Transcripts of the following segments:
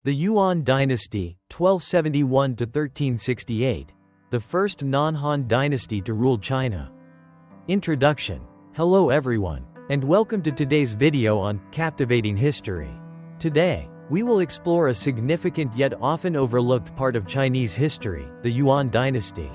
The Yuan Dynasty, 1271 to 1368, the first non-Han dynasty to rule China. Introduction. Hello everyone, and welcome to today's video on Captivating History. Today, we will explore a significant yet often overlooked part of Chinese history, the Yuan Dynasty.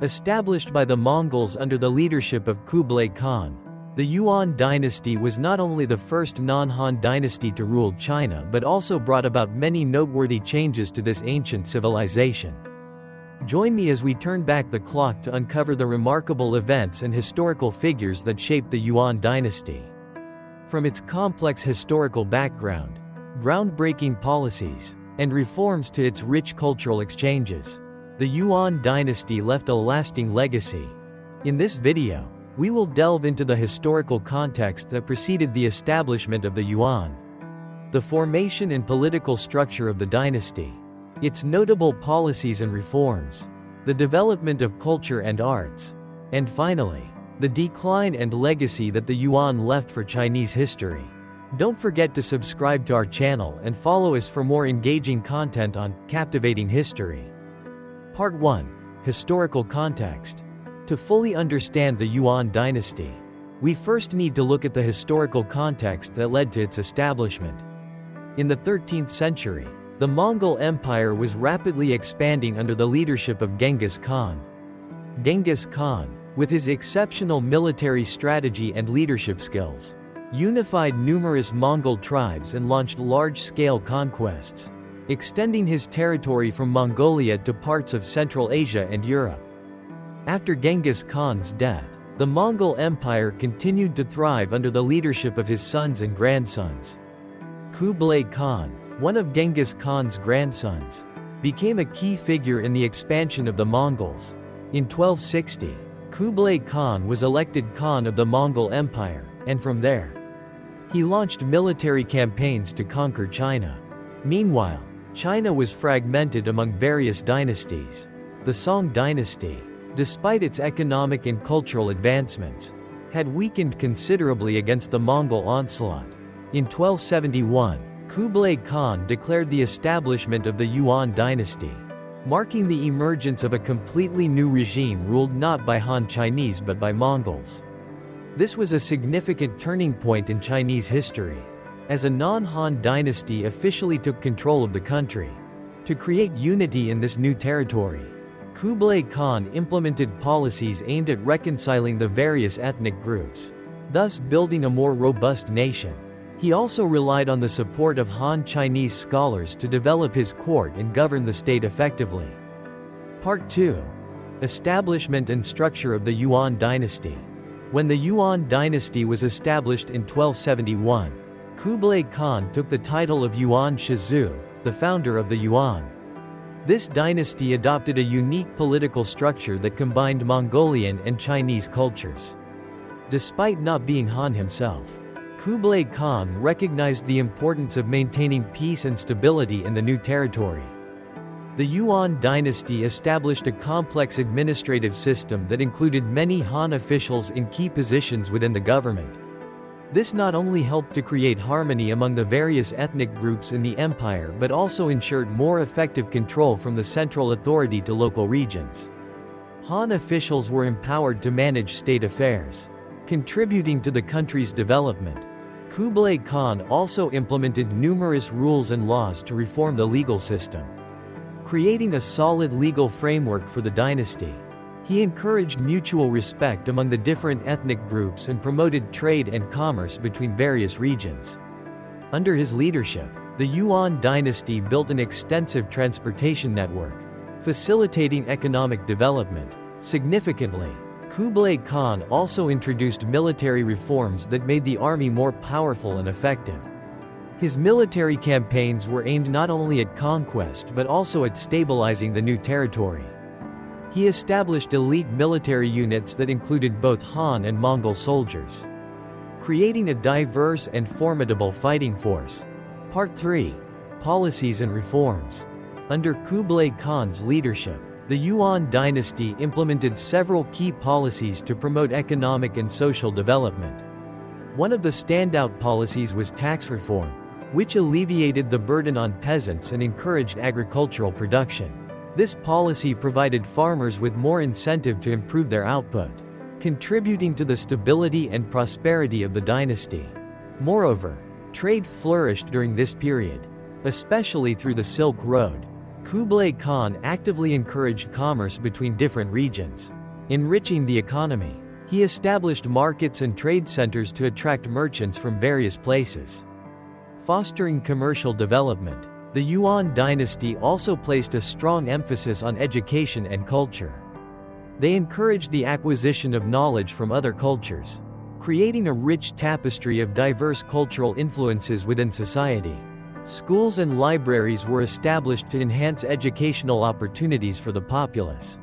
Established by the Mongols under the leadership of Kublai Khan, the Yuan Dynasty was not only the first non-Han dynasty to rule China but also brought about many noteworthy changes to this ancient civilization. Join me as we turn back the clock to uncover the remarkable events and historical figures that shaped the Yuan Dynasty. From its complex historical background, groundbreaking policies, and reforms to its rich cultural exchanges, the Yuan Dynasty left a lasting legacy. In this video, we will delve into the historical context that preceded the establishment of the Yuan, the formation and political structure of the dynasty, its notable policies and reforms, the development of culture and arts, and finally, the decline and legacy that the Yuan left for Chinese history. Don't forget to subscribe to our channel and follow us for more engaging content on Captivating History. Part 1. Historical Context. To fully understand the Yuan Dynasty, we first need to look at the historical context that led to its establishment. In the 13th century, the Mongol Empire was rapidly expanding under the leadership of Genghis Khan. Genghis Khan, with his exceptional military strategy and leadership skills, unified numerous Mongol tribes and launched large-scale conquests, extending his territory from Mongolia to parts of Central Asia and Europe. After Genghis Khan's death, the Mongol Empire continued to thrive under the leadership of his sons and grandsons. Kublai Khan, one of Genghis Khan's grandsons, became a key figure in the expansion of the Mongols. In 1260, Kublai Khan was elected Khan of the Mongol Empire, and from there, he launched military campaigns to conquer China. Meanwhile, China was fragmented among various dynasties. The Song Dynasty, despite its economic and cultural advancements, had weakened considerably against the Mongol onslaught. In 1271, Kublai Khan declared the establishment of the Yuan Dynasty, marking the emergence of a completely new regime ruled not by Han Chinese but by Mongols. This was a significant turning point in Chinese history, as a non-Han dynasty officially took control of the country. To create unity in this new territory, Kublai Khan implemented policies aimed at reconciling the various ethnic groups, thus building a more robust nation. He also relied on the support of Han Chinese scholars to develop his court and govern the state effectively. Part 2. Establishment and structure of the Yuan Dynasty. When the Yuan Dynasty was established in 1271, Kublai Khan took the title of Yuan Shizu, the founder of the Yuan. This dynasty adopted a unique political structure that combined Mongolian and Chinese cultures. Despite not being Han himself, Kublai Khan recognized the importance of maintaining peace and stability in the new territory. The Yuan dynasty established a complex administrative system that included many Han officials in key positions within the government. This not only helped to create harmony among the various ethnic groups in the empire but also ensured more effective control from the central authority to local regions. Han officials were empowered to manage state affairs, contributing to the country's development. Kublai Khan also implemented numerous rules and laws to reform the legal system, creating a solid legal framework for the dynasty. He encouraged mutual respect among the different ethnic groups and promoted trade and commerce between various regions. Under his leadership, the Yuan dynasty built an extensive transportation network, facilitating economic development. Significantly, Kublai Khan also introduced military reforms that made the army more powerful and effective. His military campaigns were aimed not only at conquest but also at stabilizing the new territory. He established elite military units that included both Han and Mongol soldiers, creating a diverse and formidable fighting force. Part 3. Policies and reforms. Under Kublai Khan's leadership, the Yuan dynasty implemented several key policies to promote economic and social development. One of the standout policies was tax reform, which alleviated the burden on peasants and encouraged agricultural production. This policy provided farmers with more incentive to improve their output, contributing to the stability and prosperity of the dynasty. Moreover, trade flourished during this period, especially through the Silk Road. Kublai Khan actively encouraged commerce between different regions, enriching the economy. He established markets and trade centers to attract merchants from various places, fostering commercial development. The Yuan dynasty also placed a strong emphasis on education and culture. They encouraged the acquisition of knowledge from other cultures, creating a rich tapestry of diverse cultural influences within society. Schools and libraries were established to enhance educational opportunities for the populace.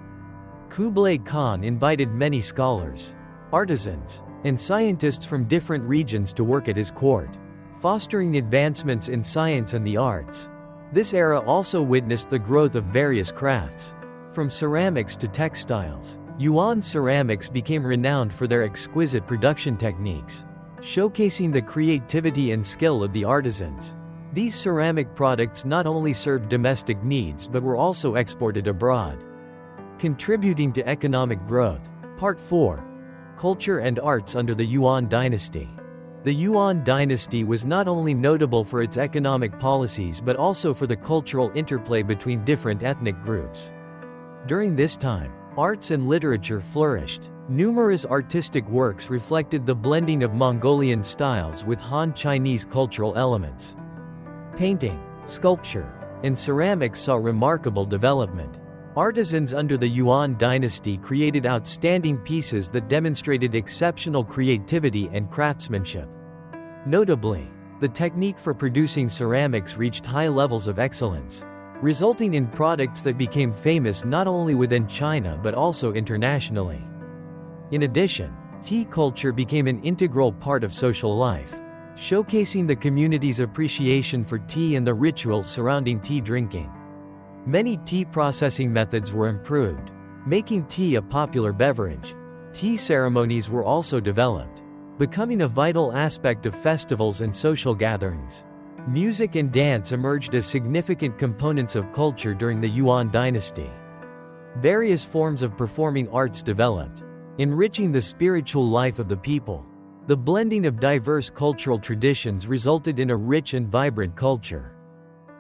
Kublai Khan invited many scholars, artisans, and scientists from different regions to work at his court, fostering advancements in science and the arts. This era also witnessed the growth of various crafts, from ceramics to textiles. Yuan ceramics became renowned for their exquisite production techniques, showcasing the creativity and skill of the artisans. These ceramic products not only served domestic needs but were also exported abroad, contributing to economic growth. Part 4. Culture and Arts under the Yuan Dynasty. The Yuan Dynasty was not only notable for its economic policies but also for the cultural interplay between different ethnic groups. During this time, arts and literature flourished. Numerous artistic works reflected the blending of Mongolian styles with Han Chinese cultural elements. Painting, sculpture, and ceramics saw remarkable development. Artisans under the Yuan dynasty created outstanding pieces that demonstrated exceptional creativity and craftsmanship. Notably, the technique for producing ceramics reached high levels of excellence, resulting in products that became famous not only within China but also internationally. In addition, tea culture became an integral part of social life, showcasing the community's appreciation for tea and the rituals surrounding tea drinking. Many tea processing methods were improved, making tea a popular beverage. Tea ceremonies were also developed, becoming a vital aspect of festivals and social gatherings. Music and dance emerged as significant components of culture during the Yuan dynasty. Various forms of performing arts developed, enriching the spiritual life of the people. The blending of diverse cultural traditions resulted in a rich and vibrant culture,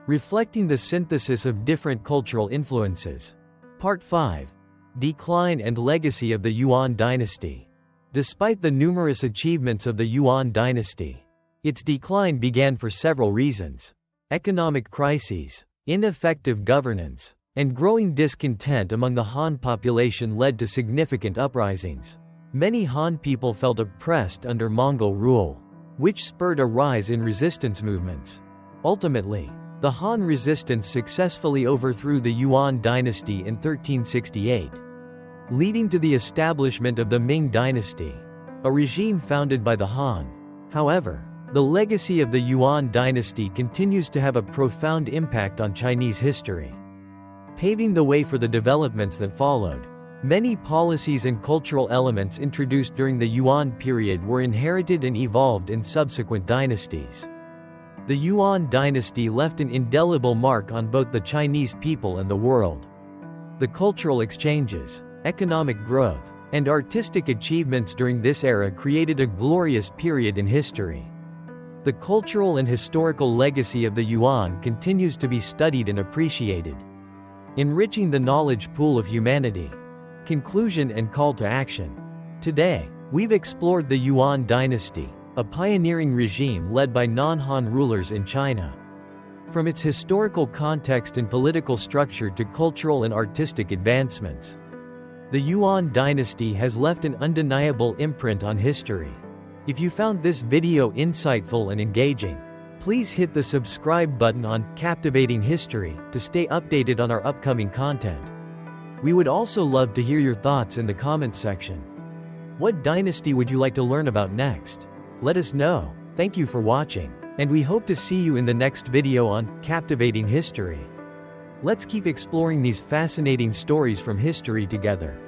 reflecting the synthesis of different cultural influences. Part 5. Decline and Legacy of the Yuan Dynasty. Despite the numerous achievements of the Yuan dynasty, its decline began for several reasons. Economic crises, ineffective governance, and growing discontent among the Han population led to significant uprisings. Many Han people felt oppressed under Mongol rule, which spurred a rise in resistance movements. Ultimately, the Han resistance successfully overthrew the Yuan dynasty in 1368, leading to the establishment of the Ming dynasty, a regime founded by the Han. However, the legacy of the Yuan dynasty continues to have a profound impact on Chinese history, paving the way for the developments that followed. Many policies and cultural elements introduced during the Yuan period were inherited and evolved in subsequent dynasties. The Yuan dynasty left an indelible mark on both the Chinese people and the world. The cultural exchanges, economic growth, and artistic achievements during this era created a glorious period in history. The cultural and historical legacy of the Yuan continues to be studied and appreciated, enriching the knowledge pool of humanity. Conclusion and call to action. Today, we've explored the Yuan dynasty, a pioneering regime led by non-Han rulers in China. From its historical context and political structure to cultural and artistic advancements, the Yuan dynasty has left an undeniable imprint on history. If you found this video insightful and engaging, please hit the subscribe button on Captivating History to stay updated on our upcoming content. We would also love to hear your thoughts in the comments section. What dynasty would you like to learn about next? Let us know. Thank you for watching, and we hope to see you in the next video on Captivating History. Let's keep exploring these fascinating stories from history together.